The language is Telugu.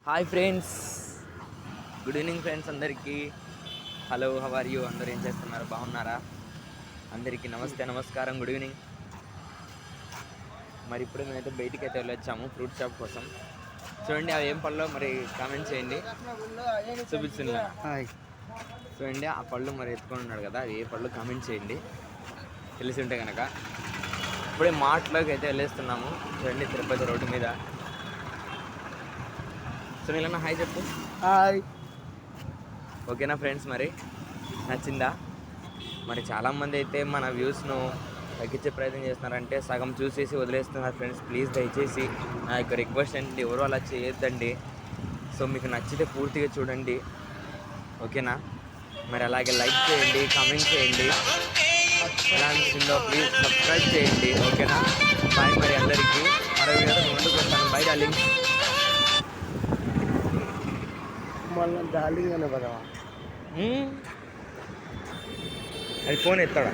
Hi friends, good evening friends అందరికీ. Hello, how are you? అందరూ ఏం చేస్తున్నారు? బాగున్నారా? అందరికీ నమస్తే, నమస్కారం, గుడ్ ఈవినింగ్. మరి ఇప్పుడు మేమైతే బయటికి అయితే వెళ్ళొచ్చాము ఫ్రూట్ షాప్ కోసం. చూడండి అవి ఏం పళ్ళో మరి కామెంట్ చేయండి. చూపిస్తున్నా చూడండి, ఆ పళ్ళు మరి ఎత్తుకొని ఉన్నాడు కదా, అవి ఏ పళ్ళు కామెంట్ చేయండి తెలిసి ఉంటే కనుక. ఇప్పుడే మార్ట్లోకి అయితే వెళ్ళేస్తున్నాము. చూడండి, తిరుపతి రోడ్డు మీద. సునీల్ అన్న హాయ్ చెప్పు. హాయ్. ఓకేనా ఫ్రెండ్స్, మరి నచ్చిందా? మరి చాలామంది అయితే మన వ్యూస్ను తగ్గించే ప్రయత్నం చేస్తున్నారంటే సగం చూసేసి వదిలేస్తున్నారు ఫ్రెండ్స్. ప్లీజ్ దయచేసి నా యొక్క రిక్వెస్ట్ అండి, ఎవరు అలా చేయొద్దండి. సో మీకు నచ్చితే పూర్తిగా చూడండి, ఓకేనా? మరి అలాగే లైక్ చేయండి, కామెంట్ చేయండి, ఎలా అనిపించిందో ప్లీజ్ సబ్స్క్రైబ్ చేయండి, ఓకేనా? బాయ్ మరి అందరికీ. మరో వీడియోతో ముందుకు వస్తాను. By darling. మళ్ళీ డార్లింగ్ అనే పదవా? అది ఫోన్ ఎత్తాడా?